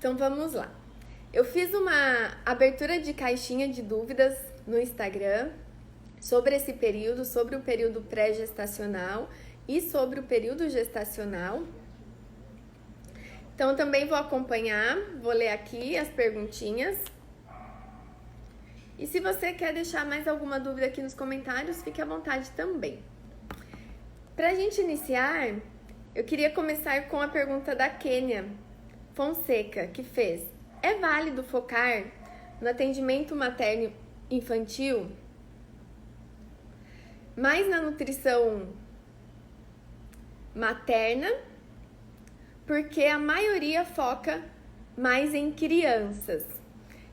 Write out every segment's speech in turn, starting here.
Então vamos lá. Eu fiz uma abertura de caixinha de dúvidas no Instagram sobre esse período, sobre o período pré-gestacional e sobre o período gestacional. Então também vou acompanhar, vou ler aqui as perguntinhas. E se você quer deixar mais alguma dúvida aqui nos comentários, fique à vontade também. Pra gente iniciar, eu queria começar com a pergunta da Kênia Fonseca, que fez: é válido focar no atendimento materno-infantil, mais na nutrição materna, porque a maioria foca mais em crianças?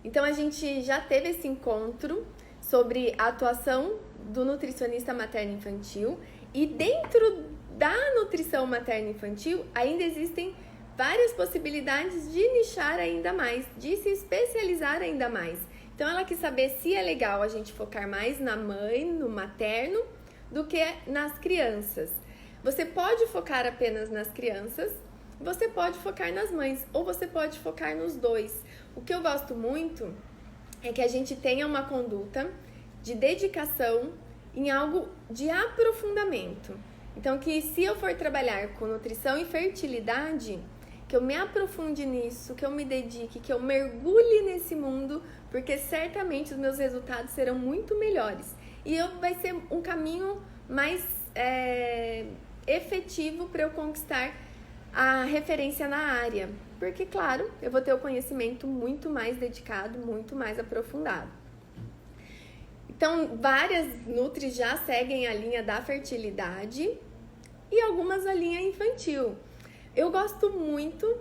Então, a gente já teve esse encontro sobre a atuação do nutricionista materno-infantil e dentro da nutrição materno-infantil ainda existem várias possibilidades de nichar ainda mais, de se especializar ainda mais. Então, ela quis saber se é legal a gente focar mais na mãe, no materno, do que nas crianças. Você pode focar apenas nas crianças, você pode focar nas mães, ou você pode focar nos dois. O que eu gosto muito é que a gente tenha uma conduta de dedicação em algo de aprofundamento. Então, que se eu for trabalhar com nutrição e fertilidade, que eu me aprofunde nisso, que eu me dedique, que eu mergulhe nesse mundo, porque certamente os meus resultados serão muito melhores. E vai ser um caminho mais efetivo para eu conquistar a referência na área. Porque, claro, eu vou ter o conhecimento muito mais dedicado, muito mais aprofundado. Então, várias nutris já seguem a linha da fertilidade e algumas a linha infantil. Eu gosto muito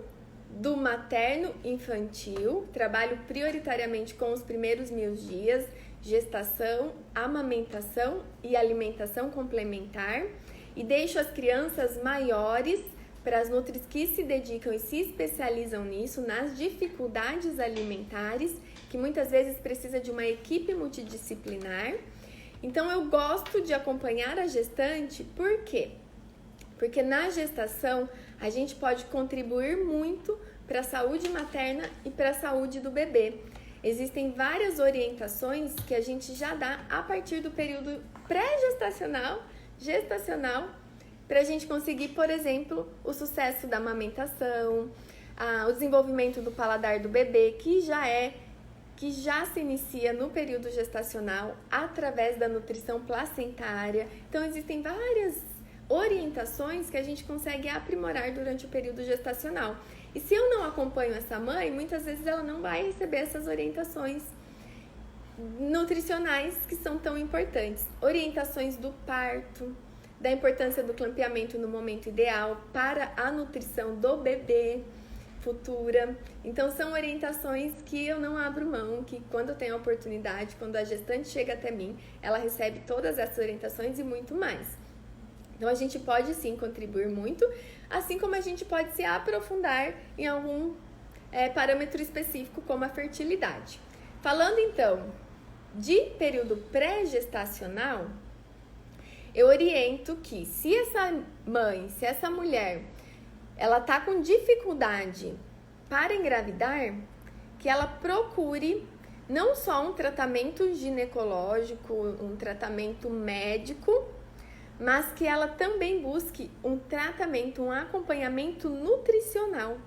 do materno-infantil, trabalho prioritariamente com os primeiros 1000 dias, gestação, amamentação e alimentação complementar, e deixo as crianças maiores para as nutris que se dedicam e se especializam nisso, nas dificuldades alimentares, que muitas vezes precisa de uma equipe multidisciplinar. Então, eu gosto de acompanhar a gestante, por quê? Porque na gestação a gente pode contribuir muito para a saúde materna e para a saúde do bebê. Existem várias orientações que a gente já dá a partir do período pré-gestacional, gestacional, para a gente conseguir, por exemplo, o sucesso da amamentação, o desenvolvimento do paladar do bebê, que já se inicia no período gestacional através da nutrição placentária. Então, existem várias orientações que a gente consegue aprimorar durante o período gestacional. E se eu não acompanho essa mãe, muitas vezes ela não vai receber essas orientações nutricionais que são tão importantes. Orientações do parto, da importância do clampeamento no momento ideal para a nutrição do bebê futura. Então, são orientações que eu não abro mão, que quando eu tenho a oportunidade, quando a gestante chega até mim, ela recebe todas essas orientações e muito mais. Então, a gente pode sim contribuir muito, assim como a gente pode se aprofundar em algum parâmetro específico, como a fertilidade. Falando então de período pré-gestacional, eu oriento que se essa mãe, se essa mulher, ela tá com dificuldade para engravidar, que ela procure não só um tratamento ginecológico, um tratamento médico, mas que ela também busque um tratamento, um acompanhamento nutricional,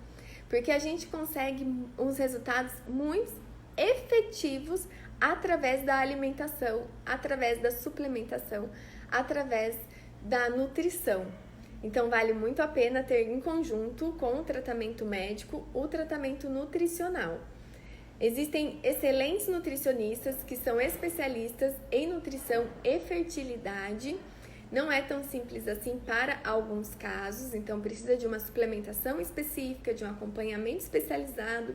porque a gente consegue uns resultados muito efetivos através da alimentação, através da suplementação, através da nutrição. Então, vale muito a pena ter em conjunto com o tratamento médico o tratamento nutricional. Existem excelentes nutricionistas que são especialistas em nutrição e fertilidade. Não é tão simples assim para alguns casos, então precisa de uma suplementação específica, de um acompanhamento especializado.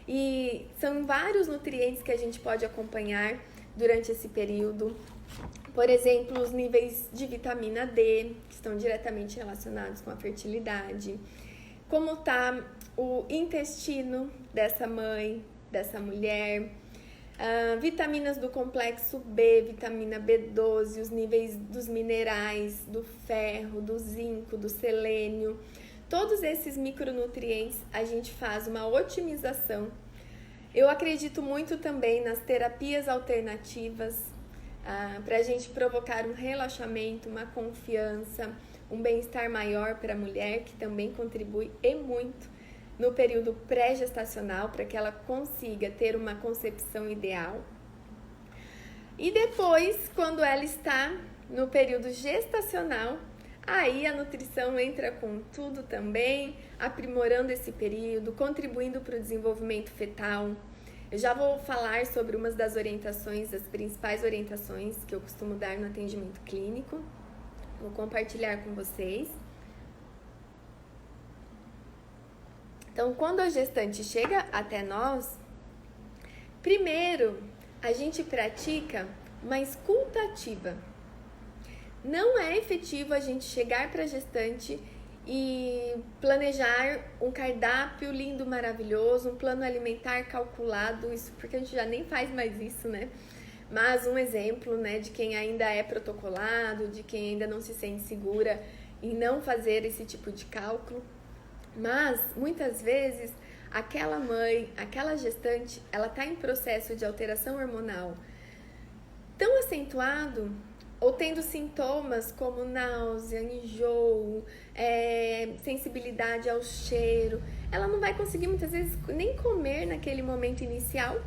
E são vários nutrientes que a gente pode acompanhar durante esse período. Por exemplo, os níveis de vitamina D, que estão diretamente relacionados com a fertilidade. Como está o intestino dessa mãe, dessa mulher. Vitaminas do complexo B, vitamina B12, os níveis dos minerais, do ferro, do zinco, do selênio, Todos esses micronutrientes a gente faz uma otimização. Eu acredito muito também nas terapias alternativas, para a gente provocar um relaxamento, uma confiança, um bem-estar maior para a mulher, que também contribui e muito no período pré-gestacional, para que ela consiga ter uma concepção ideal. E depois, quando ela está no período gestacional, aí a nutrição entra com tudo também, aprimorando esse período, contribuindo para o desenvolvimento fetal. Eu já vou falar sobre umas das orientações, as principais orientações que eu costumo dar no atendimento clínico. Vou compartilhar com vocês. Então, quando a gestante chega até nós, primeiro a gente pratica uma escuta ativa. Não é efetivo a gente chegar para a gestante e planejar um cardápio lindo, maravilhoso, um plano alimentar calculado, isso porque a gente já nem faz mais isso, né? Mas um exemplo, né, de quem ainda é protocolado, de quem ainda não se sente segura em não fazer esse tipo de cálculo. Mas, muitas vezes, aquela mãe, aquela gestante, ela está em processo de alteração hormonal tão acentuado, ou tendo sintomas como náusea, enjoo, sensibilidade ao cheiro, ela não vai conseguir muitas vezes nem comer naquele momento inicial,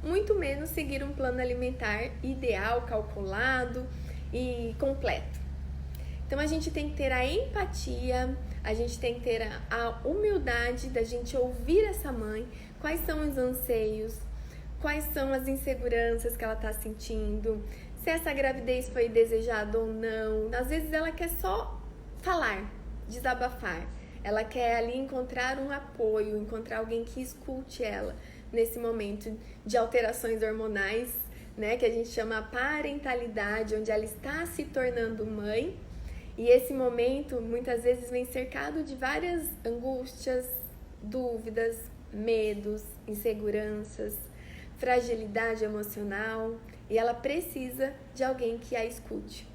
muito menos seguir um plano alimentar ideal, calculado e completo. Então a gente tem que ter a empatia, a gente tem que ter a humildade da gente ouvir essa mãe, quais são os anseios, quais são as inseguranças que ela está sentindo, se essa gravidez foi desejada ou não. Às vezes ela quer só falar, desabafar. Ela quer ali encontrar um apoio, encontrar alguém que escute ela nesse momento de alterações hormonais, né, que a gente chama parentalidade, onde ela está se tornando mãe. E esse momento muitas vezes vem cercado de várias angústias, dúvidas, medos, inseguranças, fragilidade emocional. E ela precisa de alguém que a escute.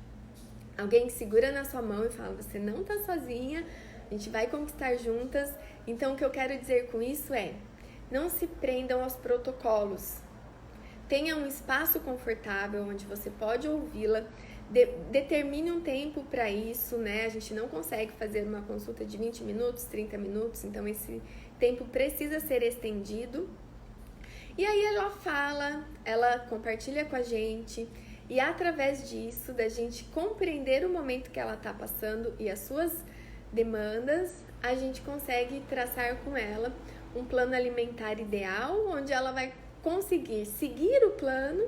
Alguém que segura na sua mão e fala, você não está sozinha, a gente vai conquistar juntas. Então, o que eu quero dizer com isso é, não se prendam aos protocolos. Tenha um espaço confortável onde você pode ouvi-la. Determine um tempo para isso, né? A gente não consegue fazer uma consulta de 20 minutos, 30 minutos, então esse tempo precisa ser estendido. E aí ela fala, ela compartilha com a gente, e através disso, da gente compreender o momento que ela está passando e as suas demandas, a gente consegue traçar com ela um plano alimentar ideal, onde ela vai conseguir seguir o plano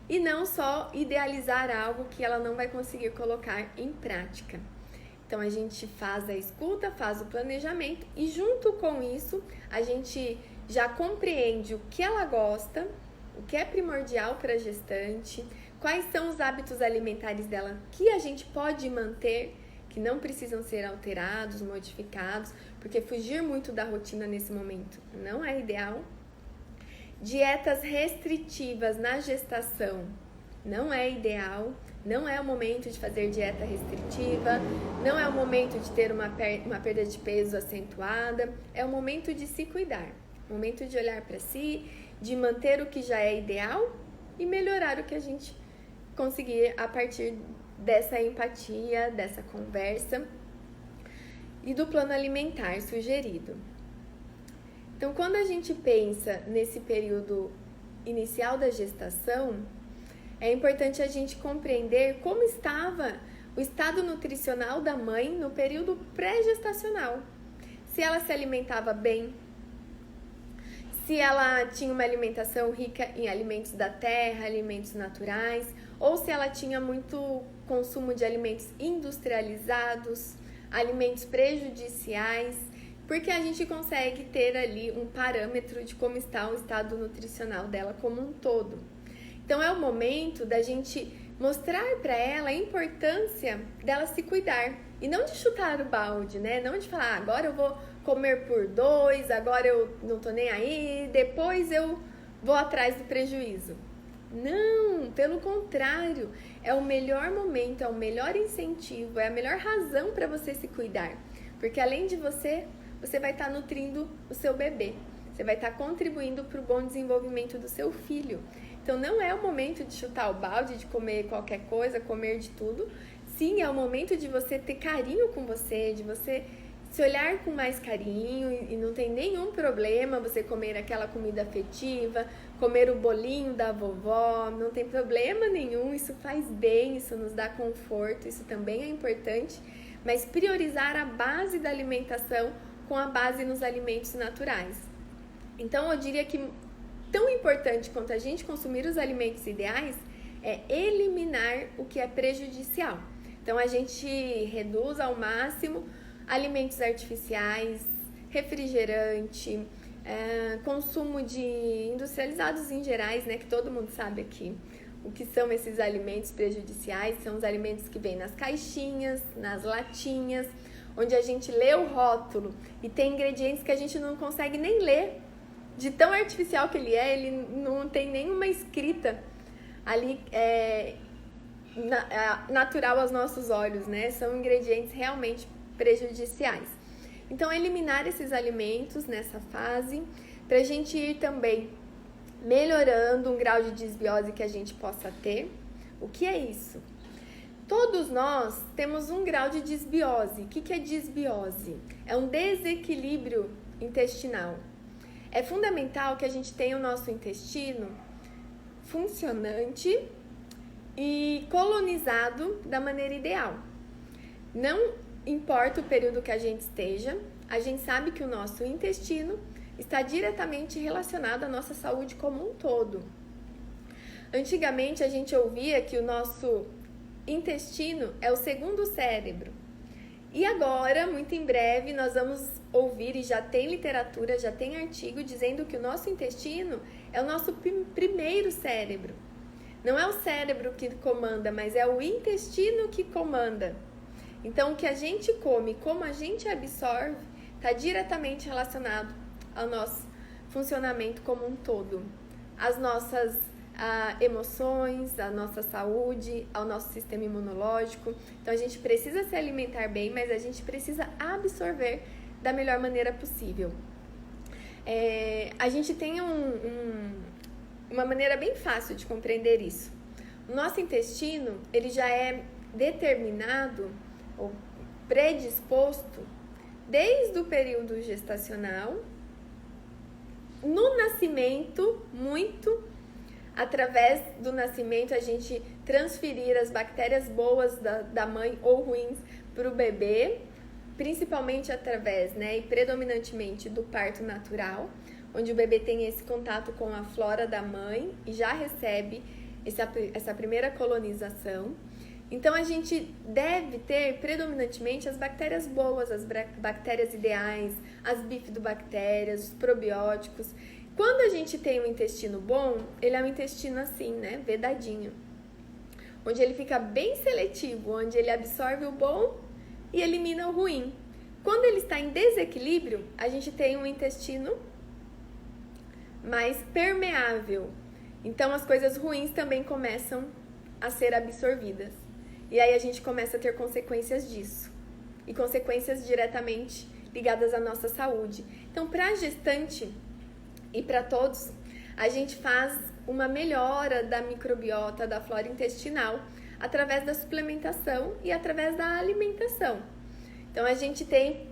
e não só idealizar algo que ela não vai conseguir colocar em prática. Então a gente faz a escuta, faz o planejamento e junto com isso a gente já compreende o que ela gosta, o que é primordial para a gestante, quais são os hábitos alimentares dela que a gente pode manter, que não precisam ser alterados, modificados, porque fugir muito da rotina nesse momento não é ideal. Dietas restritivas na gestação não é ideal, não é o momento de fazer dieta restritiva, não é o momento de ter uma perda de peso acentuada, é o momento de se cuidar. Momento de olhar para si, de manter o que já é ideal e melhorar o que a gente conseguir a partir dessa empatia, dessa conversa e do plano alimentar sugerido. Então, quando a gente pensa nesse período inicial da gestação, é importante a gente compreender como estava o estado nutricional da mãe no período pré-gestacional. Se ela se alimentava bem, se ela tinha uma alimentação rica em alimentos da terra, alimentos naturais, ou se ela tinha muito consumo de alimentos industrializados, alimentos prejudiciais, porque a gente consegue ter ali um parâmetro de como está o estado nutricional dela como um todo. Então é o momento da gente mostrar para ela a importância dela se cuidar e não de chutar o balde, né? Não de falar, agora eu vou comer por 2, agora eu não tô nem aí, depois eu vou atrás do prejuízo. Não, pelo contrário, é o melhor momento, é o melhor incentivo, é a melhor razão para você se cuidar. Porque além de você vai estar nutrindo o seu bebê. Você vai estar contribuindo para o bom desenvolvimento do seu filho. Então não é o momento de chutar o balde, de comer qualquer coisa, comer de tudo. Sim, é o momento de você ter carinho com você, de você se olhar com mais carinho e não tem nenhum problema você comer aquela comida afetiva, comer o bolinho da vovó, não tem problema nenhum, isso faz bem, isso nos dá conforto, isso também é importante, mas priorizar a base da alimentação com a base nos alimentos naturais. Então eu diria que tão importante quanto a gente consumir os alimentos ideais é eliminar o que é prejudicial. Então a gente reduz ao máximo alimentos artificiais, refrigerante, consumo de industrializados em gerais, né, que todo mundo sabe aqui o que são esses alimentos prejudiciais. São os alimentos que vêm nas caixinhas, nas latinhas, onde a gente lê o rótulo e tem ingredientes que a gente não consegue nem ler, de tão artificial que ele não tem nenhuma escrita ali natural aos nossos olhos, né? São ingredientes realmente prejudiciais. Então, eliminar esses alimentos nessa fase, para a gente ir também melhorando um grau de desbiose que a gente possa ter. O que é isso? Todos nós temos um grau de desbiose. O que é desbiose? É um desequilíbrio intestinal. É fundamental que a gente tenha o nosso intestino funcionante e colonizado da maneira ideal. Não importa o período que a gente esteja, a gente sabe que o nosso intestino está diretamente relacionado à nossa saúde como um todo. Antigamente a gente ouvia que o nosso intestino é o segundo cérebro. E agora, muito em breve, nós vamos ouvir, e já tem literatura, já tem artigo dizendo que o nosso intestino é o nosso primeiro cérebro. Não é o cérebro que comanda, mas é o intestino que comanda. Então, o que a gente come, como a gente absorve, está diretamente relacionado ao nosso funcionamento como um todo. As nossas emoções, a nossa saúde, ao nosso sistema imunológico. Então, a gente precisa se alimentar bem, mas a gente precisa absorver da melhor maneira possível. A gente tem uma maneira bem fácil de compreender isso. O nosso intestino, ele já é determinado ou predisposto desde o período gestacional, no nascimento, através do nascimento, a gente transferir as bactérias boas da mãe ou ruins para o bebê, principalmente através, e predominantemente do parto natural, onde o bebê tem esse contato com a flora da mãe e já recebe essa primeira colonização. Então, a gente deve ter predominantemente as bactérias boas, as bactérias ideais, as bifidobactérias, os probióticos. Quando a gente tem um intestino bom, ele é um intestino assim, vedadinho, onde ele fica bem seletivo, onde ele absorve o bom e elimina o ruim. Quando ele está em desequilíbrio, a gente tem um intestino mais permeável. Então, as coisas ruins também começam a ser absorvidas. E aí a gente começa a ter consequências disso. E consequências diretamente ligadas à nossa saúde. Então, para a gestante e para todos, a gente faz uma melhora da microbiota, da flora intestinal, através da suplementação e através da alimentação. Então, a gente tem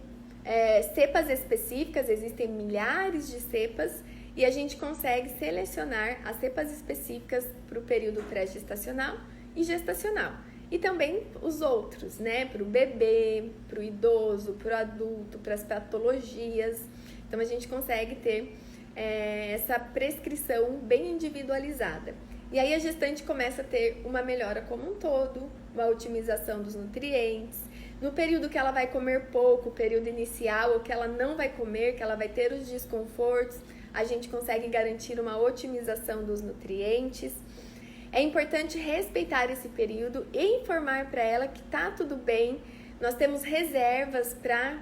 cepas específicas, existem milhares de cepas, e a gente consegue selecionar as cepas específicas para o período pré-gestacional e gestacional. E também os outros, para o bebê, para o idoso, para o adulto, para as patologias. Então, a gente consegue ter essa prescrição bem individualizada. E aí a gestante começa a ter uma melhora como um todo, uma otimização dos nutrientes. No período que ela vai comer pouco, período inicial, ou que ela não vai comer, que ela vai ter os desconfortos, a gente consegue garantir uma otimização dos nutrientes. É importante respeitar esse período e informar para ela que tá tudo bem. Nós temos reservas para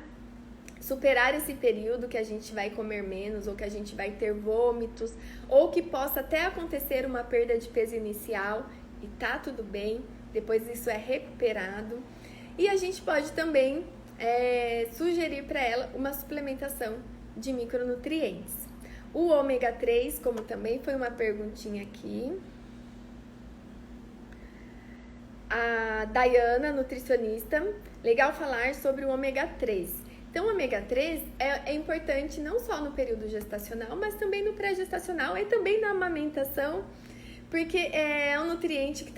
superar esse período, que a gente vai comer menos, ou que a gente vai ter vômitos, ou que possa até acontecer uma perda de peso inicial, e tá tudo bem, depois isso é recuperado. E a gente pode também sugerir para ela uma suplementação de micronutrientes. O ômega 3, como também foi uma perguntinha aqui. A Dayana, nutricionista, legal falar sobre o ômega 3. Então, o ômega 3 é importante não só no período gestacional, mas também no pré-gestacional e também na amamentação, porque é um nutriente que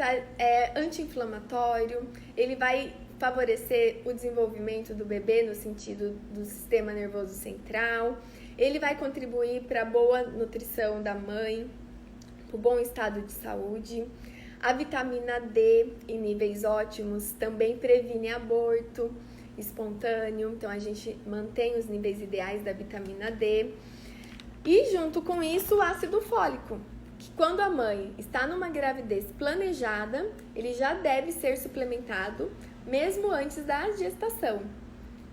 anti-inflamatório, ele vai favorecer o desenvolvimento do bebê no sentido do sistema nervoso central, ele vai contribuir para a boa nutrição da mãe, para o bom estado de saúde. A vitamina D em níveis ótimos também previne aborto espontâneo, então a gente mantém os níveis ideais da vitamina D. E junto com isso, o ácido fólico, que quando a mãe está numa gravidez planejada, ele já deve ser suplementado mesmo antes da gestação.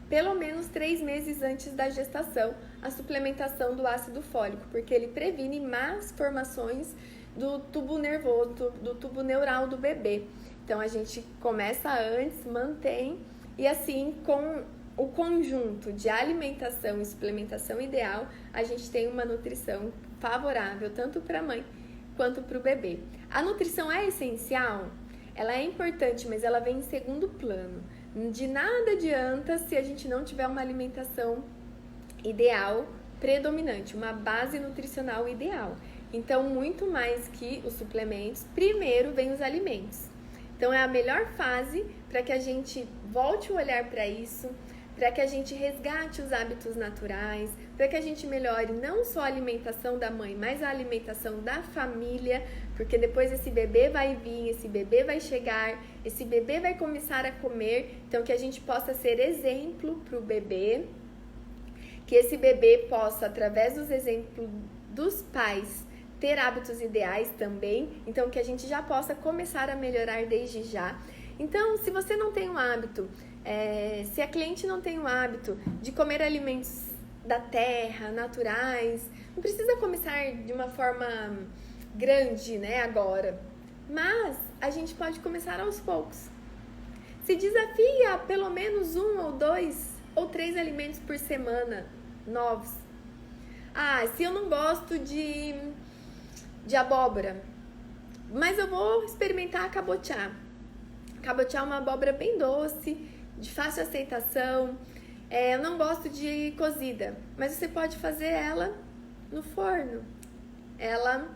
Pelo menos 3 meses antes da gestação, a suplementação do ácido fólico, porque ele previne más formações do tubo nervoso, do tubo neural do bebê. Então a gente começa antes, mantém, e assim com o conjunto de alimentação e suplementação ideal, a gente tem uma nutrição favorável tanto para a mãe quanto para o bebê. A nutrição é essencial? Ela é importante, mas ela vem em segundo plano. De nada adianta se a gente não tiver uma alimentação ideal, predominante, uma base nutricional ideal. Então, muito mais que os suplementos, primeiro vem os alimentos. Então, é a melhor fase para que a gente volte o olhar para isso, para que a gente resgate os hábitos naturais, para que a gente melhore não só a alimentação da mãe, mas a alimentação da família, porque depois esse bebê vai vir, esse bebê vai chegar, esse bebê vai começar a comer, então que a gente possa ser exemplo para o bebê, que esse bebê possa, através dos exemplos dos pais, ter hábitos ideais também, então que a gente já possa começar a melhorar desde já. Então, se você não tem um hábito, se a cliente não tem o hábito de comer alimentos da terra, naturais, não precisa começar de uma forma grande, né, agora. Mas a gente pode começar aos poucos. Se desafia pelo menos 1 ou 2 ou 3 alimentos por semana novos. Se eu não gosto de abóbora, mas eu vou experimentar a cabotiá. Cabotiá é uma abóbora bem doce, de fácil aceitação. Eu não gosto de cozida, mas você pode fazer ela no forno. Ela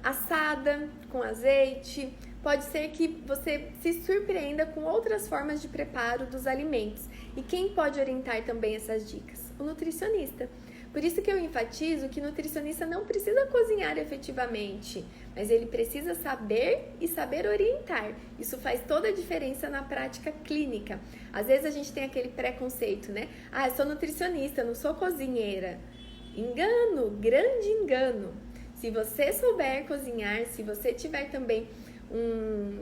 assada, com azeite. Pode ser que você se surpreenda com outras formas de preparo dos alimentos. E quem pode orientar também essas dicas? O nutricionista. Por isso que eu enfatizo que o nutricionista não precisa cozinhar efetivamente, mas ele precisa saber e saber orientar. Isso faz toda a diferença na prática clínica. Às vezes a gente tem aquele preconceito, né? Eu sou nutricionista, não sou cozinheira. Engano, grande engano. Se você souber cozinhar, se você tiver também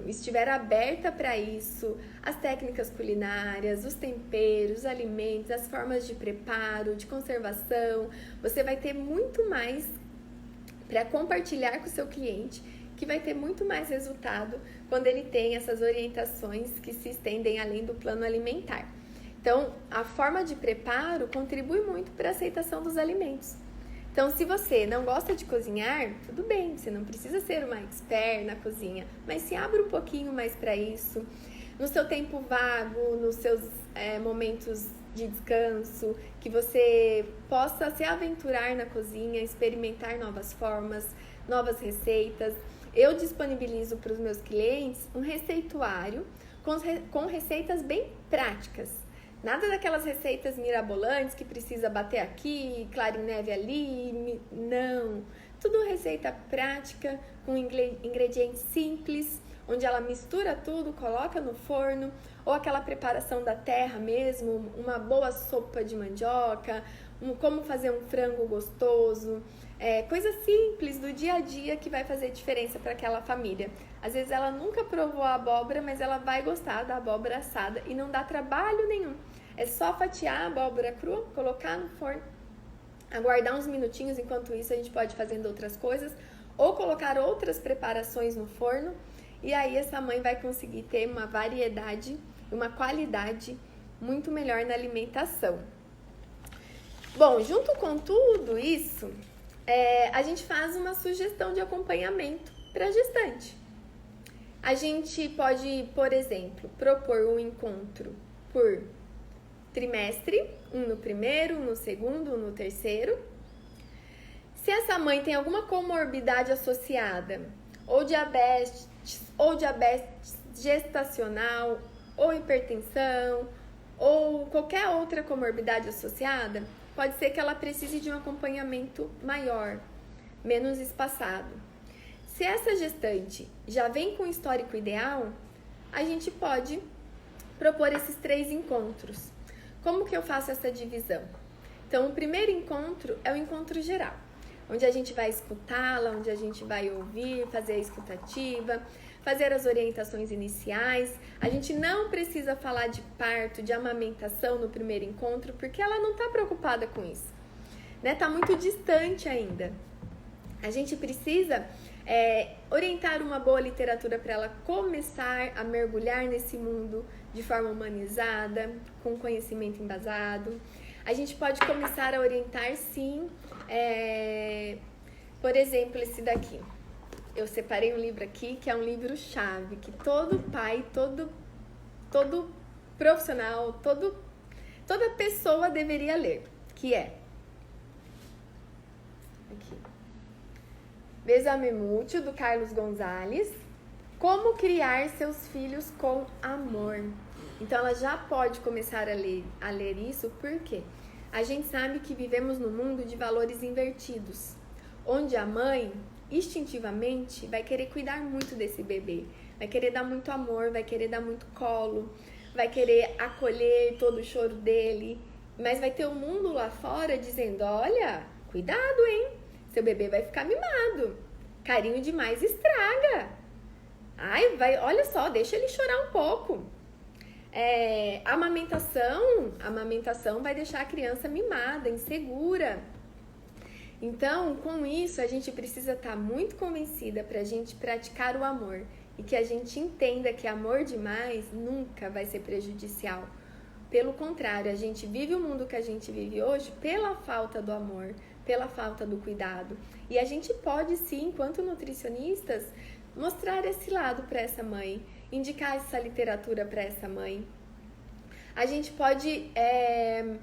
estiver aberta para isso, as técnicas culinárias, os temperos, os alimentos, as formas de preparo, de conservação, você vai ter muito mais para compartilhar com o seu cliente, que vai ter muito mais resultado quando ele tem essas orientações que se estendem além do plano alimentar. Então, a forma de preparo contribui muito para a aceitação dos alimentos. Então, se você não gosta de cozinhar, tudo bem, você não precisa ser uma expert na cozinha, mas se abre um pouquinho mais para isso, no seu tempo vago, nos seus momentos de descanso, que você possa se aventurar na cozinha, experimentar novas formas, novas receitas. Eu disponibilizo para os meus clientes um receituário com receitas bem práticas. Nada daquelas receitas mirabolantes que precisa bater aqui, clara em neve ali, não. Tudo receita prática, com ingredientes simples, onde ela mistura tudo, coloca no forno, ou aquela preparação da terra mesmo, uma boa sopa de mandioca, como fazer um frango gostoso, coisa simples do dia a dia que vai fazer diferença para aquela família. Às vezes ela nunca provou a abóbora, mas ela vai gostar da abóbora assada e não dá trabalho nenhum. É só fatiar a abóbora crua, colocar no forno, aguardar uns minutinhos, enquanto isso a gente pode ir fazendo outras coisas, ou colocar outras preparações no forno, e aí essa mãe vai conseguir ter uma variedade, uma qualidade muito melhor na alimentação. Bom, junto com tudo isso, a gente faz uma sugestão de acompanhamento para a gestante. A gente pode, por exemplo, propor um encontro por trimestre, um no primeiro, um no segundo, um no terceiro. Se essa mãe tem alguma comorbidade associada, ou diabetes gestacional, ou hipertensão, ou qualquer outra comorbidade associada, pode ser que ela precise de um acompanhamento maior, menos espaçado. Se essa gestante já vem com o histórico ideal, a gente pode propor esses 3 encontros. Como que eu faço essa divisão? Então, o primeiro encontro é o encontro geral, onde a gente vai escutá-la, onde a gente vai ouvir, fazer a escutativa, fazer as orientações iniciais. A gente não precisa falar de parto, de amamentação no primeiro encontro, porque ela não está preocupada com isso, né? Tá muito distante ainda. A gente precisa orientar uma boa literatura para ela começar a mergulhar nesse mundo de forma humanizada, com conhecimento embasado. A gente pode começar a orientar, sim, por exemplo, esse daqui. Eu separei um livro aqui, que é um livro-chave, que todo pai, todo profissional, toda pessoa deveria ler, que é aqui. Besame Mútil, do Carlos Gonzalez. Como criar seus filhos com amor. Então, ela já pode começar a ler isso, porque a gente sabe que vivemos num mundo de valores invertidos, onde a mãe, instintivamente, vai querer cuidar muito desse bebê, vai querer dar muito amor, vai querer dar muito colo, vai querer acolher todo o choro dele, mas vai ter o mundo lá fora dizendo, olha, cuidado, hein? Seu bebê vai ficar mimado, carinho demais estraga. Ai, olha só, deixa ele chorar um pouco. A amamentação vai deixar a criança mimada, insegura. Então, com isso, a gente precisa estar muito convencida para a gente praticar o amor e que a gente entenda que amor demais nunca vai ser prejudicial. Pelo contrário, a gente vive o mundo que a gente vive hoje pela falta do amor, pela falta do cuidado. E a gente pode, sim, enquanto nutricionistas, mostrar esse lado para essa mãe, indicar essa literatura para essa mãe. A gente pode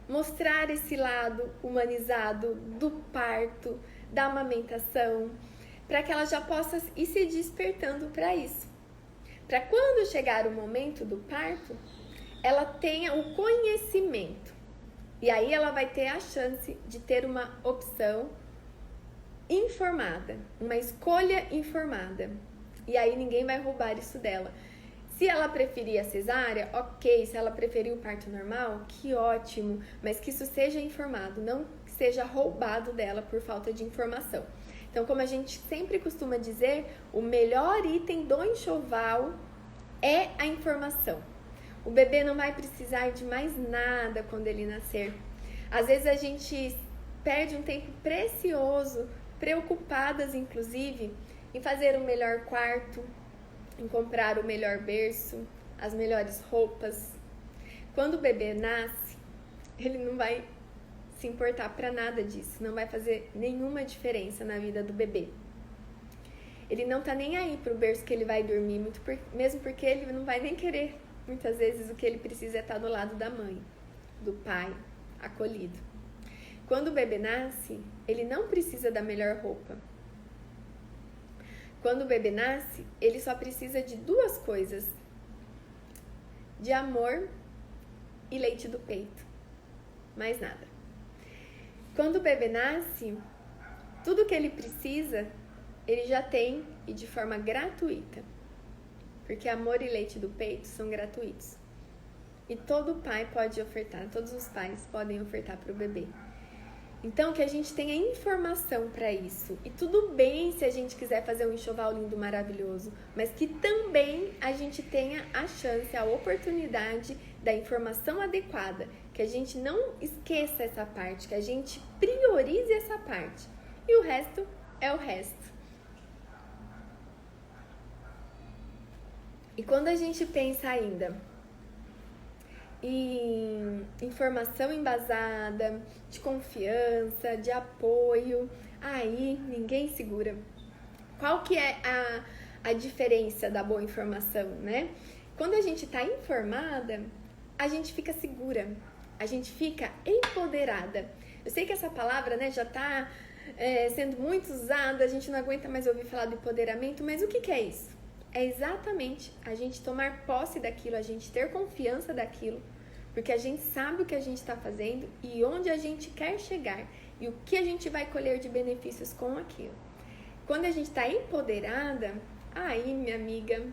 mostrar esse lado humanizado do parto, da amamentação, para que ela já possa ir se despertando para isso. Para quando chegar o momento do parto, ela tenha o conhecimento. E aí ela vai ter a chance de ter uma opção informada, uma escolha informada. E aí ninguém vai roubar isso dela. Se ela preferir a cesárea, ok. Se ela preferir o parto normal, que ótimo. Mas que isso seja informado, não que seja roubado dela por falta de informação. Então, como a gente sempre costuma dizer, o melhor item do enxoval é a informação. O bebê não vai precisar de mais nada quando ele nascer. Às vezes a gente perde um tempo precioso, preocupadas inclusive, em fazer o melhor quarto, em comprar o melhor berço, as melhores roupas. Quando o bebê nasce, ele não vai se importar para nada disso, não vai fazer nenhuma diferença na vida do bebê. Ele não tá nem aí pro berço que ele vai dormir, mesmo porque ele não vai nem querer. Muitas vezes o que ele precisa é estar do lado da mãe, do pai, acolhido. Quando o bebê nasce, ele não precisa da melhor roupa. Quando o bebê nasce, ele só precisa de 2 coisas: de amor e leite do peito. Mais nada. Quando o bebê nasce, tudo que ele precisa, ele já tem e de forma gratuita. Porque amor e leite do peito são gratuitos. E todo pai pode ofertar, todos os pais podem ofertar para o bebê. Então, que a gente tenha informação para isso. E tudo bem se a gente quiser fazer um enxoval lindo, maravilhoso, mas que também a gente tenha a chance, a oportunidade da informação adequada. Que a gente não esqueça essa parte, que a gente priorize essa parte. E o resto é o resto. E quando a gente pensa ainda em informação embasada, de confiança, de apoio, aí ninguém segura. Qual que é a diferença da boa informação, né? Quando a gente está informada, a gente fica segura, a gente fica empoderada. Eu sei que essa palavra, né, já está sendo muito usada, a gente não aguenta mais ouvir falar do empoderamento, mas o que é isso? É exatamente a gente tomar posse daquilo, a gente ter confiança daquilo, porque a gente sabe o que a gente está fazendo e onde a gente quer chegar e o que a gente vai colher de benefícios com aquilo. Quando a gente está empoderada, aí, minha amiga,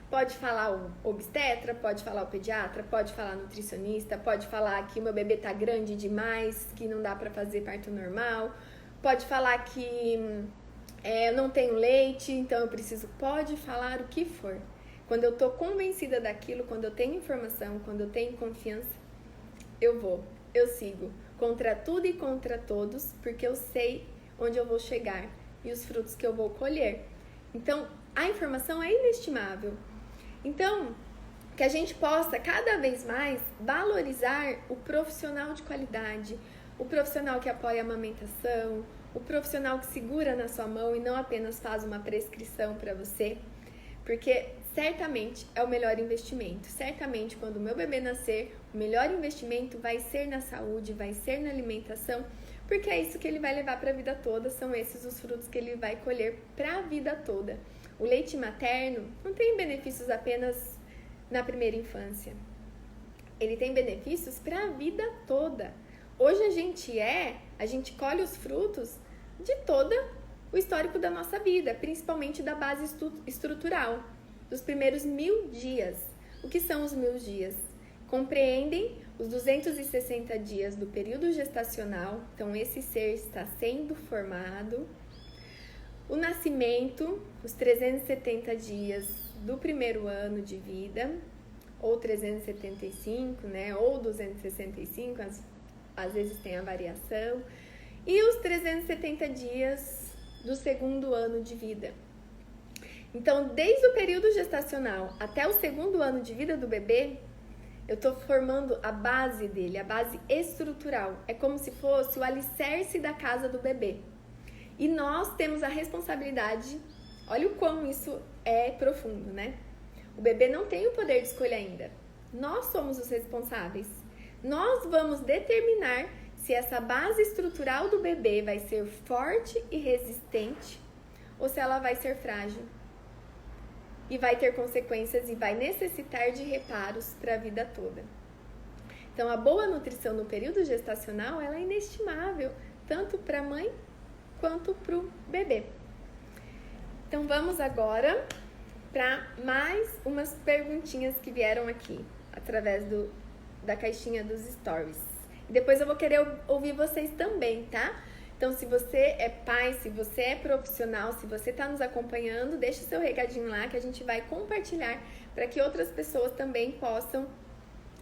pode falar o obstetra, pode falar o pediatra, pode falar o nutricionista, pode falar que o meu bebê tá grande demais, que não dá para fazer parto normal, pode falar que eu não tenho leite, então eu preciso, pode falar o que for. Quando eu tô convencida daquilo, quando eu tenho informação, quando eu tenho confiança, eu sigo contra tudo e contra todos, porque eu sei onde eu vou chegar e os frutos que eu vou colher. Então, a informação é inestimável. Então, que a gente possa cada vez mais valorizar o profissional de qualidade, o profissional que apoia a amamentação, o profissional que segura na sua mão e não apenas faz uma prescrição para você, porque certamente é o melhor investimento. Certamente, quando o meu bebê nascer, o melhor investimento vai ser na saúde, vai ser na alimentação, porque é isso que ele vai levar para a vida toda, são esses os frutos que ele vai colher para a vida toda. O leite materno não tem benefícios apenas na primeira infância. Ele tem benefícios para a vida toda. Hoje a gente colhe os frutos de todo o histórico da nossa vida, principalmente da base estrutural, dos primeiros 1000 dias. O que são os 1000 dias? Compreendem os 260 dias do período gestacional, então esse ser está sendo formado. O nascimento, os 370 dias do primeiro ano de vida, ou 375, né, ou 265, às vezes tem a variação, e os 370 dias do segundo ano de vida. Então, desde o período gestacional até o segundo ano de vida do bebê, eu estou formando a base dele, a base estrutural. É como se fosse o alicerce da casa do bebê. E nós temos a responsabilidade, olha o quão isso é profundo, né? O bebê não tem o poder de escolha ainda. Nós somos os responsáveis. Nós vamos determinar se essa base estrutural do bebê vai ser forte e resistente ou se ela vai ser frágil. E vai ter consequências e vai necessitar de reparos para a vida toda. Então, a boa nutrição no período gestacional, ela é inestimável, tanto para a mãe quanto para o bebê. Então, vamos agora para mais umas perguntinhas que vieram aqui, através da caixinha dos stories. E depois eu vou querer ouvir vocês também, tá? Então, se você é pai, se você é profissional, se você está nos acompanhando, deixa o seu recadinho lá que a gente vai compartilhar para que outras pessoas também possam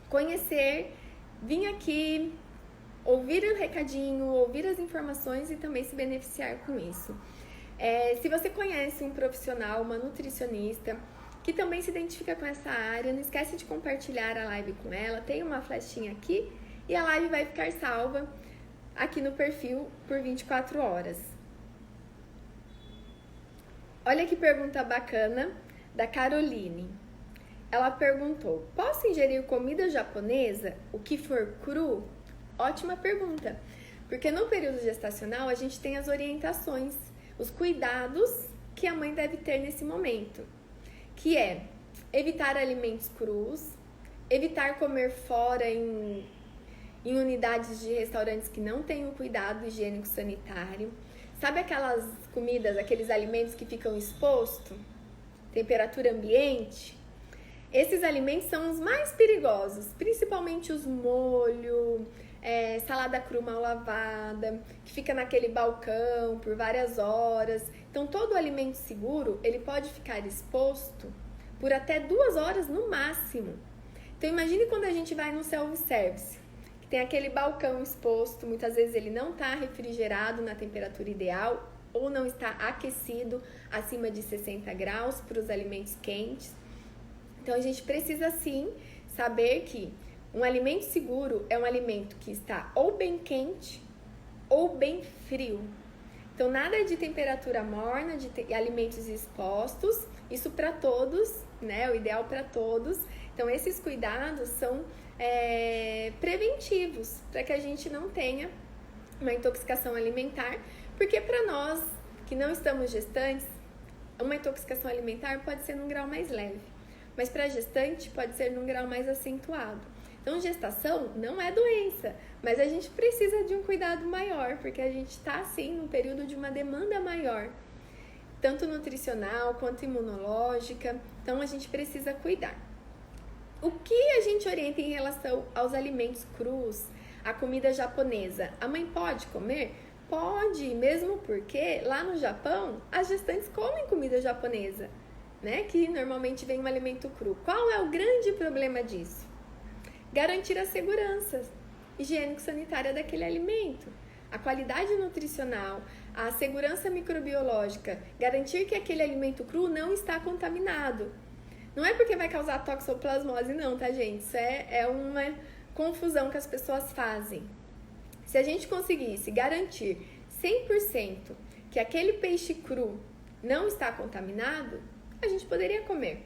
conhecer, vir aqui, ouvir o recadinho, ouvir as informações e também se beneficiar com isso. Se você conhece um profissional, uma nutricionista, que também se identifica com essa área, não esquece de compartilhar a live com ela, tem uma flechinha aqui e a live vai ficar salva aqui no perfil por 24 horas. Olha que pergunta bacana da Caroline. Ela perguntou: posso ingerir comida japonesa, o que for cru? Ótima pergunta, porque no período gestacional a gente tem as orientações, os cuidados que a mãe deve ter nesse momento, que é evitar alimentos crus, evitar comer fora em unidades de restaurantes que não têm o cuidado higiênico sanitário. Sabe aquelas comidas, aqueles alimentos que ficam expostos? Temperatura ambiente? Esses alimentos são os mais perigosos, principalmente os molhos, salada crua mal lavada, que fica naquele balcão por várias horas. Então, todo alimento seguro, ele pode ficar exposto por até 2 horas no máximo. Então, imagine quando a gente vai no self-service, que tem aquele balcão exposto, muitas vezes ele não está refrigerado na temperatura ideal ou não está aquecido acima de 60 graus para os alimentos quentes. Então, a gente precisa sim saber que Um alimento seguro é um alimento que está ou bem quente ou bem frio. Então, nada de temperatura morna, de alimentos expostos, isso para todos, né? O ideal para todos. Então, esses cuidados são preventivos, para que a gente não tenha uma intoxicação alimentar, porque para nós que não estamos gestantes, uma intoxicação alimentar pode ser num grau mais leve, mas para gestante pode ser num grau mais acentuado. Então, gestação não é doença, mas a gente precisa de um cuidado maior, porque a gente está, sim, num período de uma demanda maior, tanto nutricional quanto imunológica, então a gente precisa cuidar. O que a gente orienta em relação aos alimentos crus, a comida japonesa? A mãe pode comer? Pode, mesmo porque lá no Japão, as gestantes comem comida japonesa, né? Que normalmente vem um alimento cru. Qual é o grande problema disso? Garantir a segurança higiênico-sanitária daquele alimento, a qualidade nutricional, a segurança microbiológica, garantir que aquele alimento cru não está contaminado. Não é porque vai causar toxoplasmose não, tá, gente? Isso é uma confusão que as pessoas fazem. Se a gente conseguisse garantir 100% que aquele peixe cru não está contaminado, a gente poderia comer.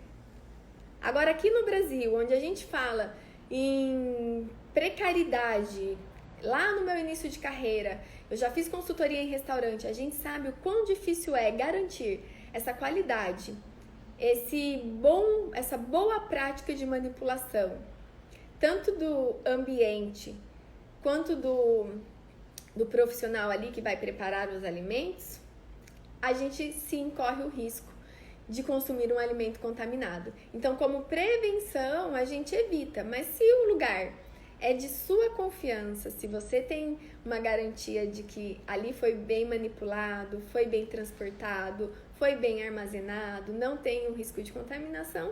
Agora, aqui no Brasil, onde a gente fala em precariedade, lá no meu início de carreira, eu já fiz consultoria em restaurante, a gente sabe o quão difícil é garantir essa qualidade, essa boa prática de manipulação, tanto do ambiente quanto do profissional ali que vai preparar os alimentos, a gente sim corre o risco de consumir um alimento contaminado. Então, como prevenção, a gente evita, mas se o lugar é de sua confiança, se você tem uma garantia de que ali foi bem manipulado, foi bem transportado, foi bem armazenado, não tem um risco de contaminação,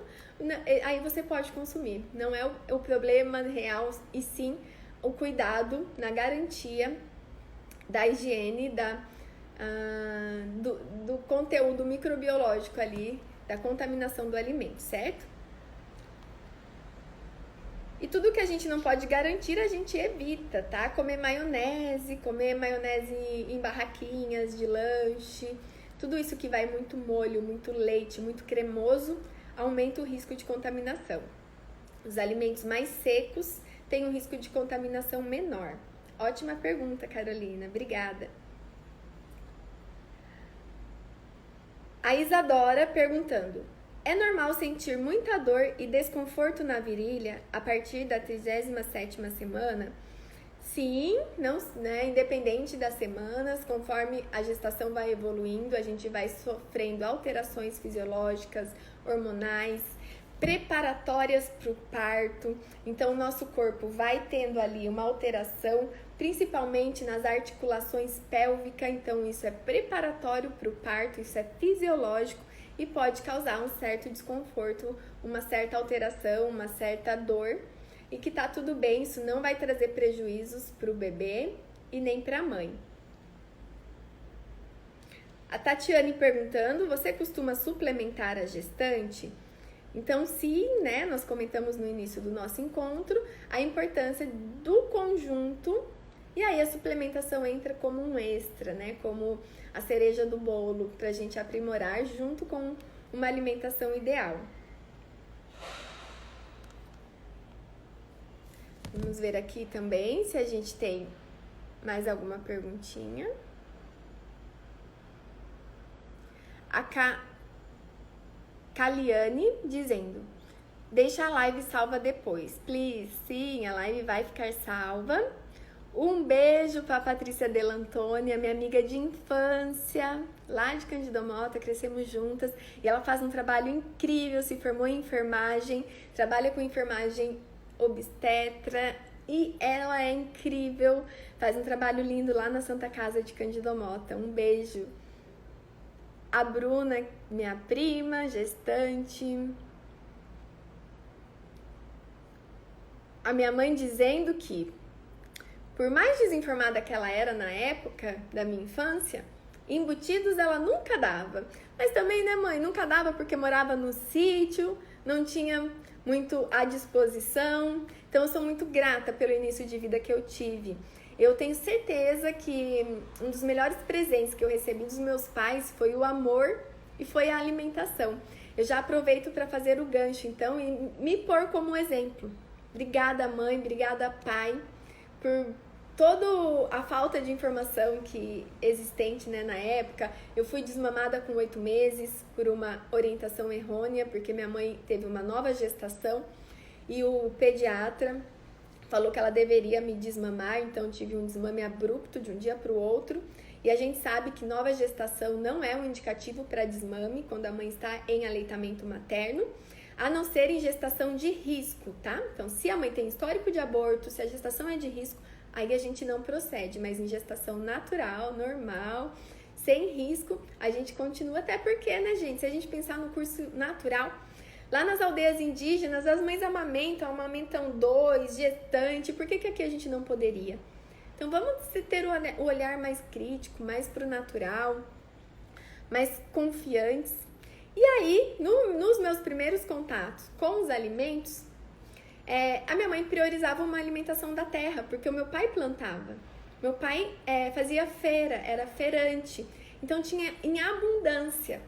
aí você pode consumir. Não é o problema real, e sim o cuidado na garantia da higiene, do conteúdo microbiológico ali, da contaminação do alimento, certo? E tudo que a gente não pode garantir, a gente evita, tá? Comer maionese em barraquinhas de lanche, tudo isso que vai muito molho, muito leite, muito cremoso, aumenta o risco de contaminação. Os alimentos mais secos têm um risco de contaminação menor. Ótima pergunta, Carolina. Obrigada. A Isadora perguntando: é normal sentir muita dor e desconforto na virilha a partir da 37ª semana? Sim, não, né? Independente das semanas, conforme a gestação vai evoluindo, a gente vai sofrendo alterações fisiológicas, hormonais, preparatórias para o parto. Então, o nosso corpo vai tendo ali uma alteração, principalmente nas articulações pélvicas. Então, isso é preparatório para o parto, isso é fisiológico e pode causar um certo desconforto, uma certa alteração, uma certa dor. E que tá tudo bem, isso não vai trazer prejuízos para o bebê e nem para a mãe. A Tatiane perguntando: você costuma suplementar a gestante? Então, sim, né, nós comentamos no início do nosso encontro a importância do conjunto, e aí a suplementação entra como um extra, né, como a cereja do bolo, para a gente aprimorar junto com uma alimentação ideal. Vamos ver aqui também se a gente tem mais alguma perguntinha. A Kaliane dizendo: deixa a live salva depois, please. Sim, a live vai ficar salva. Um beijo para Patrícia Delantônia, minha amiga de infância, lá de Cândido Mota, crescemos juntas. E ela faz um trabalho incrível, se formou em enfermagem, trabalha com enfermagem obstetra e ela é incrível, faz um trabalho lindo lá na Santa Casa de Cândido Mota. Um beijo. A Bruna, minha prima, gestante. A minha mãe dizendo que, por mais desinformada que ela era na época da minha infância, embutidos ela nunca dava. Mas também, né, mãe, nunca dava porque morava no sítio, não tinha muito à disposição. Então eu sou muito grata pelo início de vida que eu tive. Eu tenho certeza que um dos melhores presentes que eu recebi dos meus pais foi o amor e foi a alimentação. Eu já aproveito para fazer o gancho, então, e me pôr como exemplo. Obrigada, mãe, obrigada, pai, por toda a falta de informação que existente, né, na época. Eu fui desmamada com 8 meses por uma orientação errônea, porque minha mãe teve uma nova gestação e o pediatra falou que ela deveria me desmamar, então tive um desmame abrupto de um dia para o outro. E a gente sabe que nova gestação não é um indicativo para desmame quando a mãe está em aleitamento materno, a não ser em gestação de risco, tá? Então, se a mãe tem histórico de aborto, se a gestação é de risco, aí a gente não procede, mas em gestação natural, normal, sem risco, a gente continua, até porque, né, gente, se a gente pensar no curso natural, lá nas aldeias indígenas, as mães amamentam 2, gestante, por que aqui a gente não poderia? Então vamos ter o olhar mais crítico, mais pro natural, mais confiantes. E aí, nos meus primeiros contatos com os alimentos, a minha mãe priorizava uma alimentação da terra, porque o meu pai plantava. Meu pai fazia feira, era feirante, então tinha em abundância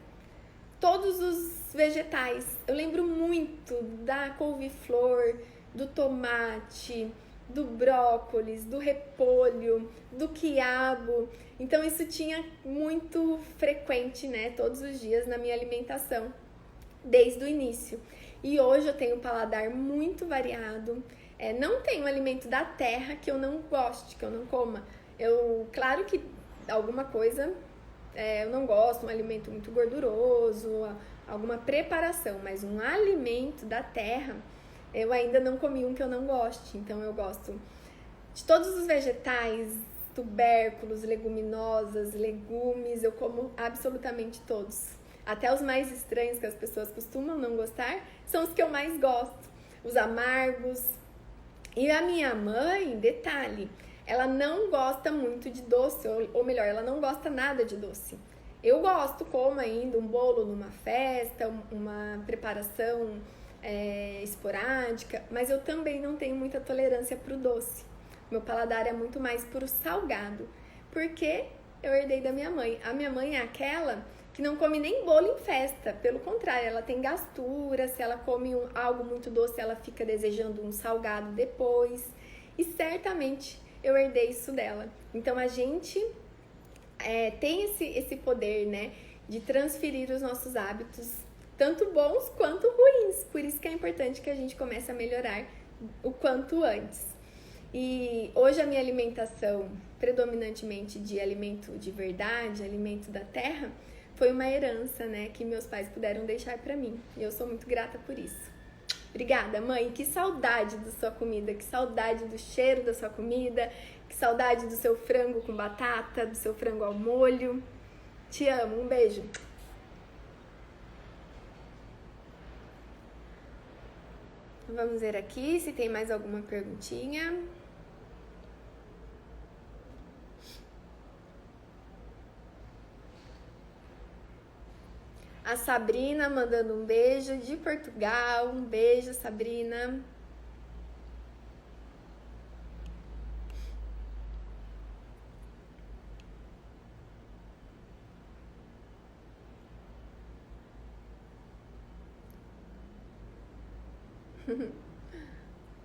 todos os vegetais. Eu lembro muito da couve-flor, do tomate, do brócolis, do repolho, do quiabo. Então isso tinha muito frequente, né, todos os dias na minha alimentação, desde o início. E hoje eu tenho um paladar muito variado. Não tem um alimento da terra que eu não goste, que eu não coma. Claro que alguma coisa eu não gosto, um alimento muito gorduroso, alguma preparação, mas um alimento da terra, eu ainda não comi um que eu não goste. Então eu gosto de todos os vegetais, tubérculos, leguminosas, legumes, eu como absolutamente todos. Até os mais estranhos que as pessoas costumam não gostar, são os que eu mais gosto. Os amargos. E a minha mãe, detalhe, ela não gosta muito de doce, ou melhor, ela não gosta nada de doce. Eu gosto, como ainda um bolo numa festa, uma preparação esporádica, mas eu também não tenho muita tolerância para o doce. Meu paladar é muito mais para o salgado, porque eu herdei da minha mãe. A minha mãe é aquela que não come nem bolo em festa, pelo contrário, ela tem gastura, se ela come algo muito doce, ela fica desejando um salgado depois, e certamente eu herdei isso dela. Então a gente tem esse poder, né, de transferir os nossos hábitos, tanto bons quanto ruins. Por isso que é importante que a gente comece a melhorar o quanto antes. E hoje a minha alimentação, predominantemente de alimento de verdade, alimento da terra, foi uma herança, né, que meus pais puderam deixar para mim. E eu sou muito grata por isso. Obrigada, mãe. Que saudade da sua comida, que saudade do cheiro da sua comida, que saudade do seu frango com batata, do seu frango ao molho. Te amo, um beijo. Vamos ver aqui se tem mais alguma perguntinha. A Sabrina mandando um beijo de Portugal. Um beijo, Sabrina.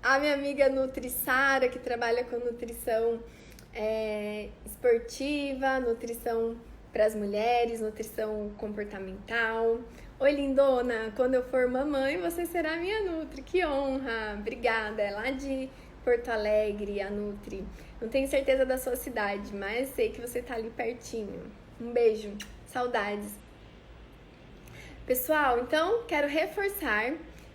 A minha amiga Nutri Sara, que trabalha com nutrição esportiva, nutrição para as mulheres, nutrição comportamental. Oi, lindona, quando eu for mamãe, você será minha Nutri, que honra, obrigada. É lá de Porto Alegre, a Nutri. Não tenho certeza da sua cidade, mas sei que você tá ali pertinho. Um beijo, saudades. Pessoal, então quero reforçar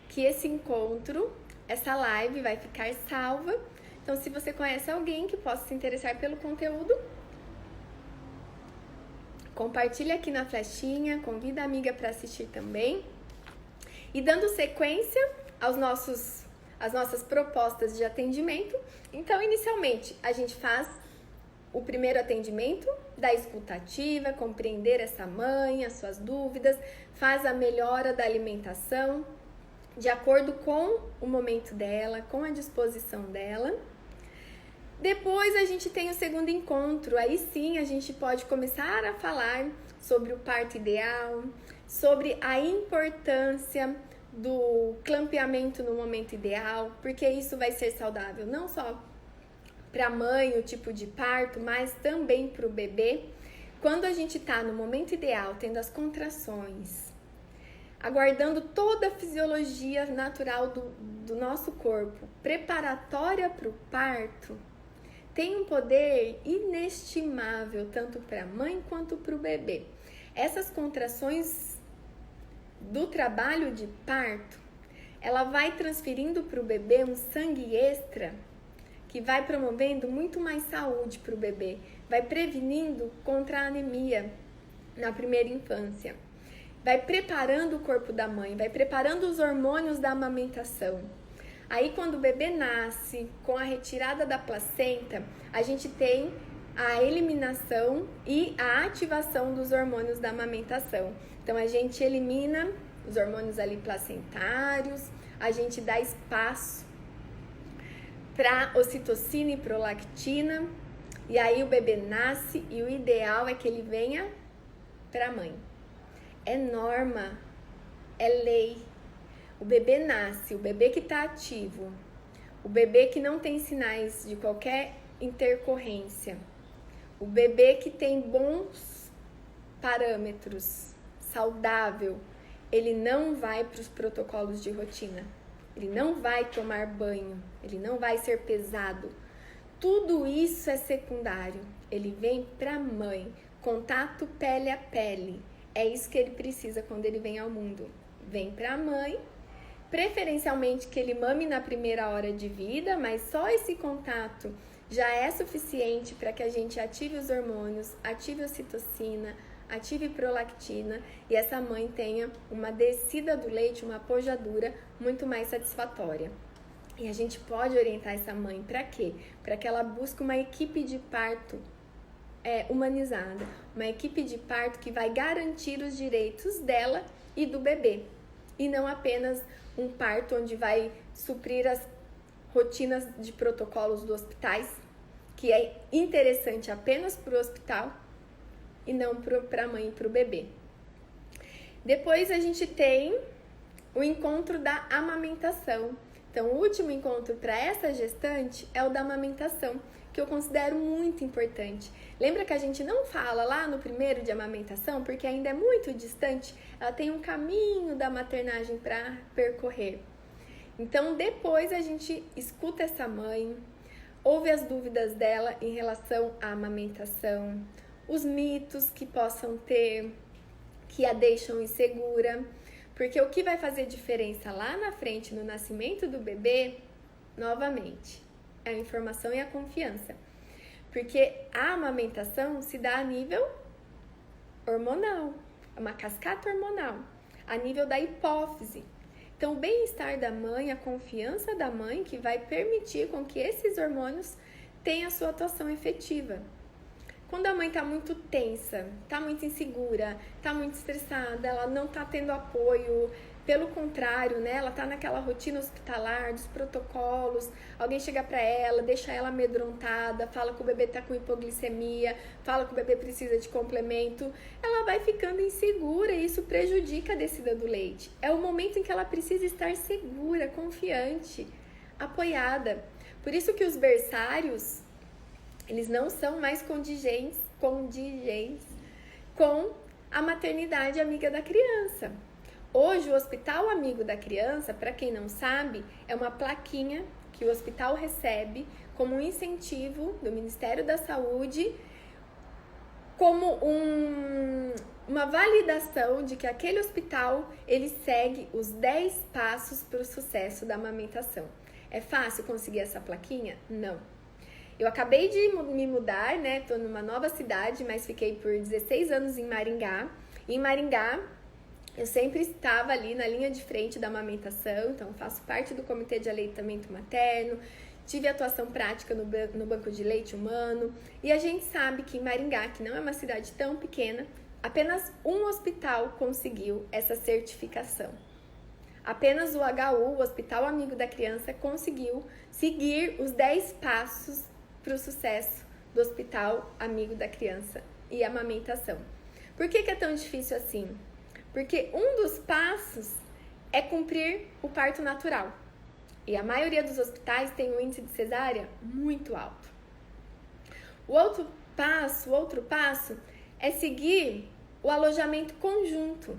que esse encontro, essa live vai ficar salva. Então, se você conhece alguém que possa se interessar pelo conteúdo, compartilha aqui na flechinha, convida a amiga para assistir também. E dando sequência às nossas propostas de atendimento, então, inicialmente, a gente faz o primeiro atendimento da escutativa, compreender essa mãe, as suas dúvidas, faz a melhora da alimentação. de acordo com o momento dela, com a disposição dela. Depois a gente tem o segundo encontro, aí sim a gente pode começar a falar sobre o parto ideal, sobre a importância do clampeamento no momento ideal, porque isso vai ser saudável não só para a mãe, o tipo de parto, mas também para o bebê. Quando a gente está no momento ideal, tendo as contrações, aguardando toda a fisiologia natural do nosso corpo, preparatória para o parto, tem um poder inestimável, tanto para a mãe quanto para o bebê. Essas contrações do trabalho de parto, ela vai transferindo para o bebê um sangue extra que vai promovendo muito mais saúde para o bebê, vai prevenindo contra a anemia na primeira infância, vai preparando o corpo da mãe, vai preparando os hormônios da amamentação. Aí quando o bebê nasce, com a retirada da placenta, a gente tem a eliminação e a ativação dos hormônios da amamentação. Então a gente elimina os hormônios ali placentários, a gente dá espaço para ocitocina e prolactina, e aí o bebê nasce e o ideal é que ele venha para a mãe. É norma, é lei. O bebê nasce, o bebê que está ativo, o bebê que não tem sinais de qualquer intercorrência, o bebê que tem bons parâmetros, saudável, ele não vai para os protocolos de rotina. Ele não vai tomar banho, ele não vai ser pesado. Tudo isso é secundário. Ele vem para a mãe, contato pele a pele. É isso que ele precisa quando ele vem ao mundo. Vem para a mãe, preferencialmente que ele mame na primeira hora de vida, mas só esse contato já é suficiente para que a gente ative os hormônios, ative a ocitocina, ative prolactina e essa mãe tenha uma descida do leite, uma pojadura muito mais satisfatória. E a gente pode orientar essa mãe para quê? Para que ela busque uma equipe de parto humanizada, uma equipe de parto que vai garantir os direitos dela e do bebê, e não apenas um parto onde vai suprir as rotinas de protocolos dos hospitais, que é interessante apenas para o hospital, e não para a mãe e para o bebê. Depois a gente tem o encontro da amamentação. Então, o último encontro para essa gestante é o da amamentação, que eu considero muito importante. Lembra que a gente não fala lá no primeiro de amamentação, porque ainda é muito distante, ela tem um caminho da maternagem para percorrer. Então, depois a gente escuta essa mãe, ouve as dúvidas dela em relação à amamentação, os mitos que possam ter, que a deixam insegura, porque o que vai fazer diferença lá na frente, no nascimento do bebê, novamente, é a informação e a confiança. Porque a amamentação se dá a nível hormonal, é uma cascata hormonal, a nível da hipófise. Então, o bem-estar da mãe, a confiança da mãe, que vai permitir com que esses hormônios tenham a sua atuação efetiva. Quando a mãe está muito tensa, está muito insegura, está muito estressada, ela não está tendo apoio, pelo contrário, né? Ela está naquela rotina hospitalar, dos protocolos, alguém chega para ela, deixa ela amedrontada, fala que o bebê está com hipoglicemia, fala que o bebê precisa de complemento, ela vai ficando insegura e isso prejudica a descida do leite. É o momento em que ela precisa estar segura, confiante, apoiada. Por isso que os berçários, eles não são mais condigentes com a maternidade amiga da criança. Hoje, o Hospital Amigo da Criança, para quem não sabe, é uma plaquinha que o hospital recebe como um incentivo do Ministério da Saúde, como uma validação de que aquele hospital ele segue os 10 passos para o sucesso da amamentação. É fácil conseguir essa plaquinha? Não. Eu acabei de me mudar, né? Tô numa nova cidade, mas fiquei por 16 anos em Maringá. E em Maringá, eu sempre estava ali na linha de frente da amamentação, então faço parte do Comitê de Aleitamento Materno, tive atuação prática no Banco de Leite Humano, e a gente sabe que em Maringá, que não é uma cidade tão pequena, apenas um hospital conseguiu essa certificação. Apenas o HU, o Hospital Amigo da Criança, conseguiu seguir os 10 passos para o sucesso do Hospital Amigo da Criança e amamentação. Por que é tão difícil assim? Porque um dos passos é cumprir o parto natural. E a maioria dos hospitais tem um índice de cesárea muito alto. O outro passo é seguir o alojamento conjunto.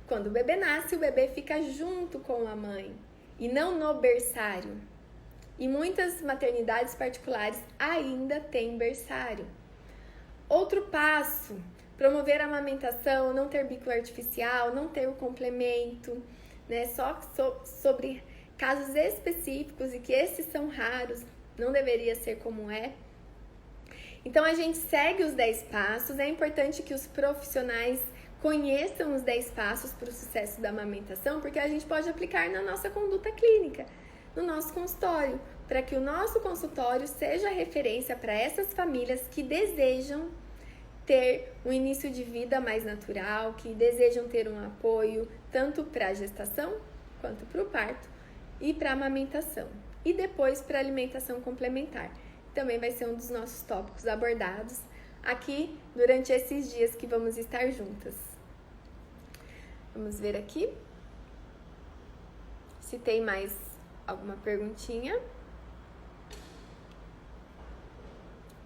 Quando o bebê nasce, o bebê fica junto com a mãe e não no berçário. E muitas maternidades particulares ainda têm berçário. Outro passo, promover a amamentação, não ter bico artificial, não ter o complemento, né? Só sobre casos específicos e que esses são raros, não deveria ser como é. Então a gente segue os 10 passos, é importante que os profissionais conheçam os 10 passos para o sucesso da amamentação, porque a gente pode aplicar na nossa conduta clínica, no nosso consultório, para que o nosso consultório seja referência para essas famílias que desejam ter um início de vida mais natural, que desejam ter um apoio tanto para a gestação quanto para o parto e para a amamentação. E depois para a alimentação complementar. Também vai ser um dos nossos tópicos abordados aqui durante esses dias que vamos estar juntas. Vamos ver aqui se tem mais alguma perguntinha.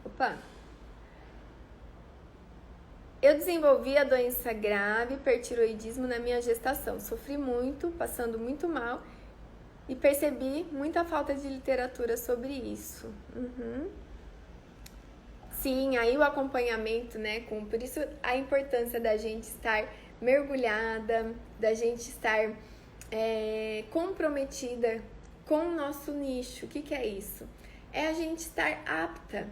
Opa! Eu desenvolvi a doença grave, hipertiroidismo, na minha gestação. Sofri muito, passando muito mal e percebi muita falta de literatura sobre isso. Sim, aí o acompanhamento, né? Por isso a importância da gente estar mergulhada, da gente estar comprometida com o nosso nicho. O que é isso? É a gente estar apta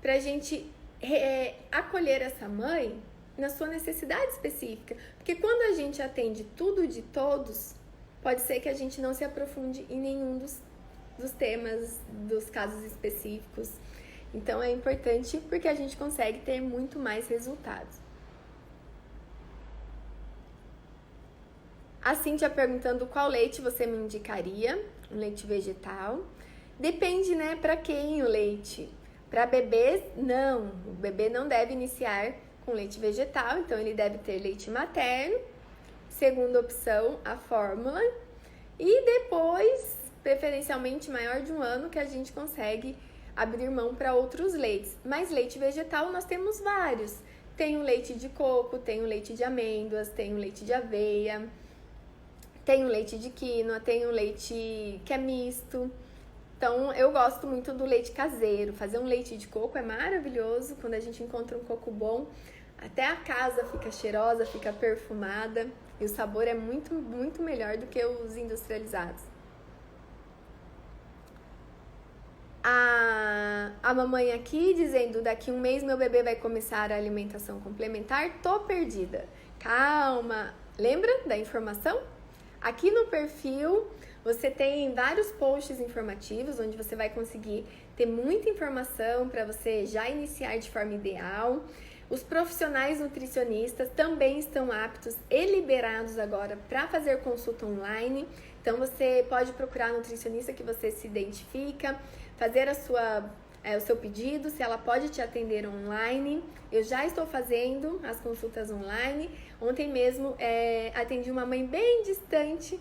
para a gente acolher essa mãe na sua necessidade específica. Porque quando a gente atende tudo de todos, pode ser que a gente não se aprofunde em nenhum dos temas, dos casos específicos. Então é importante porque a gente consegue ter muito mais resultados. A Cíntia perguntando qual leite você me indicaria, um leite vegetal. Depende, né, para quem o leite. Para bebês, não. O bebê não deve iniciar com leite vegetal, então ele deve ter leite materno. Segunda opção, a fórmula. E depois, preferencialmente maior de 1 ano, que a gente consegue abrir mão para outros leites. Mas leite vegetal nós temos vários. Tem o leite de coco, tem o leite de amêndoas, tem o leite de aveia, tem o leite de quinoa, tem o leite que é misto. Então, eu gosto muito do leite caseiro. Fazer um leite de coco é maravilhoso. Quando a gente encontra um coco bom, até a casa fica cheirosa, fica perfumada. E o sabor é muito, muito melhor do que os industrializados. A mamãe aqui dizendo, daqui 1 mês meu bebê vai começar a alimentação complementar, tô perdida. Calma, lembra da informação? Aqui no perfil você tem vários posts informativos, onde você vai conseguir ter muita informação para você já iniciar de forma ideal. Os profissionais nutricionistas também estão aptos e liberados agora para fazer consulta online. Então você pode procurar a nutricionista que você se identifica, fazer o seu pedido, se ela pode te atender online. Eu já estou fazendo as consultas online. Ontem mesmo atendi uma mãe bem distante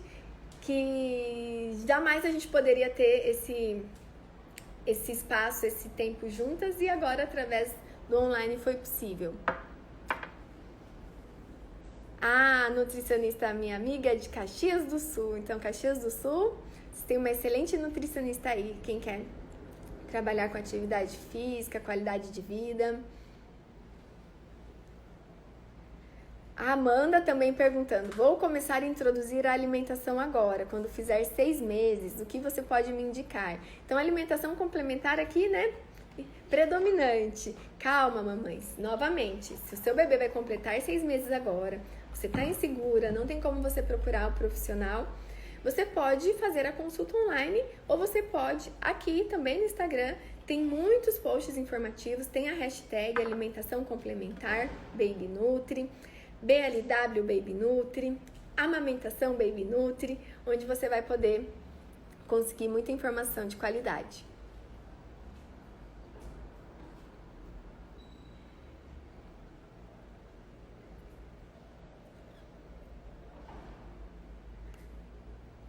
que jamais a gente poderia ter esse espaço, esse tempo juntas, e agora através do online foi possível. A nutricionista, minha amiga, é de Caxias do Sul. Então, Caxias do Sul, você tem uma excelente nutricionista aí, quem quer trabalhar com atividade física, qualidade de vida. A Amanda também perguntando, vou começar a introduzir a alimentação agora, quando fizer 6 meses, o que você pode me indicar? Então, a alimentação complementar aqui, né, predominante. Calma, mamães, novamente, se o seu bebê vai completar 6 meses agora, você está insegura, não tem como você procurar o profissional, você pode fazer a consulta online, ou você pode, aqui também no Instagram, tem muitos posts informativos, tem a hashtag alimentação complementar, Baby Nutri, BLW Baby Nutri, Amamentação Baby Nutri, onde você vai poder conseguir muita informação de qualidade.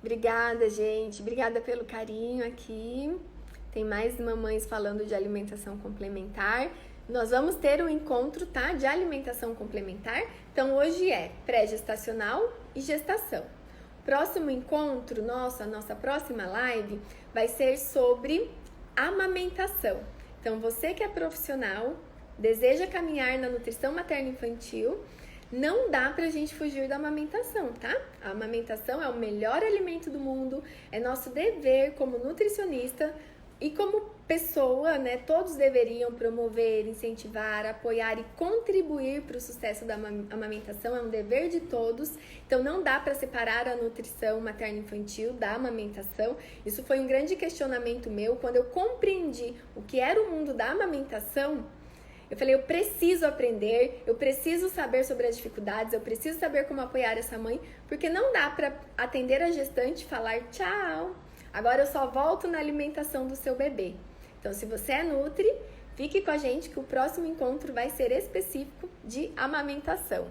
Obrigada, gente. Obrigada pelo carinho aqui. Tem mais mamães falando de alimentação complementar. Nós vamos ter um encontro, tá? De alimentação complementar. Então, hoje é pré-gestacional e gestação. Próximo encontro nosso, a nossa próxima live, vai ser sobre amamentação. Então, você que é profissional, deseja caminhar na nutrição materno-infantil, não dá pra gente fugir da amamentação, tá? A amamentação é o melhor alimento do mundo, é nosso dever como nutricionista e como pessoa, né? Todos deveriam promover, incentivar, apoiar e contribuir para o sucesso da amamentação, é um dever de todos. Então não dá para separar a nutrição materno-infantil da amamentação. Isso foi um grande questionamento meu quando eu compreendi o que era o mundo da amamentação. Eu falei, eu preciso aprender, eu preciso saber sobre as dificuldades, eu preciso saber como apoiar essa mãe, porque não dá para atender a gestante e falar tchau, agora eu só volto na alimentação do seu bebê. Então, se você é nutri, fique com a gente que o próximo encontro vai ser específico de amamentação.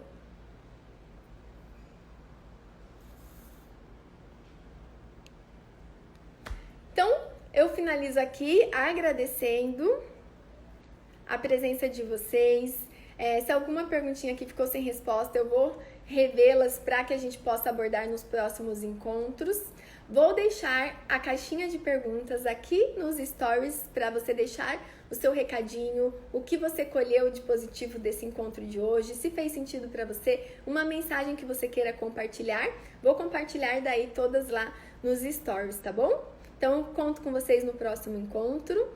Então, eu finalizo aqui agradecendo a presença de vocês. Se alguma perguntinha aqui ficou sem resposta, eu vou revê-las para que a gente possa abordar nos próximos encontros. Vou deixar a caixinha de perguntas aqui nos stories para você deixar o seu recadinho, o que você colheu de positivo desse encontro de hoje, se fez sentido para você, uma mensagem que você queira compartilhar. Vou compartilhar daí todas lá nos stories, tá bom? Então, conto com vocês no próximo encontro.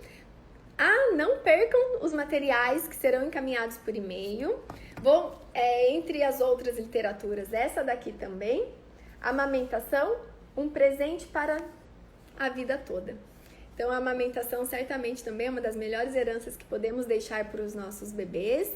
Não percam os materiais que serão encaminhados por e-mail. Entre as outras literaturas, essa daqui também, Amamentação, um presente para a vida toda. Então, a amamentação certamente também é uma das melhores heranças que podemos deixar para os nossos bebês.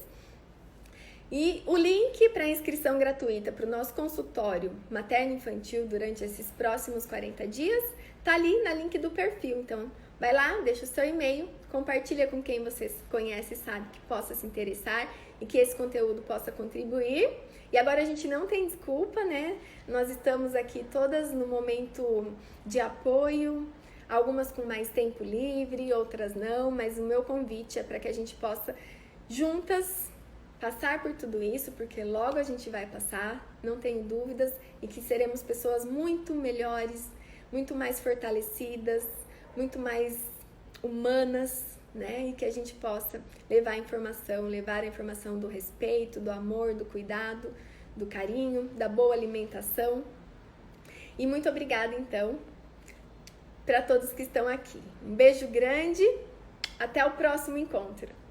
E o link para inscrição gratuita para o nosso consultório materno-infantil durante esses próximos 40 dias tá ali na link do perfil. Então, vai lá, deixa o seu e-mail, compartilha com quem você conhece e sabe que possa se interessar e que esse conteúdo possa contribuir. E agora a gente não tem desculpa, né? Nós estamos aqui todas no momento de apoio, algumas com mais tempo livre, outras não, mas o meu convite é para que a gente possa juntas passar por tudo isso, porque logo a gente vai passar, não tenho dúvidas, e que seremos pessoas muito melhores, muito mais fortalecidas, muito mais humanas, né? E que a gente possa levar a informação do respeito, do amor, do cuidado, do carinho, da boa alimentação. E muito obrigada, então, para todos que estão aqui. Um beijo grande, até o próximo encontro.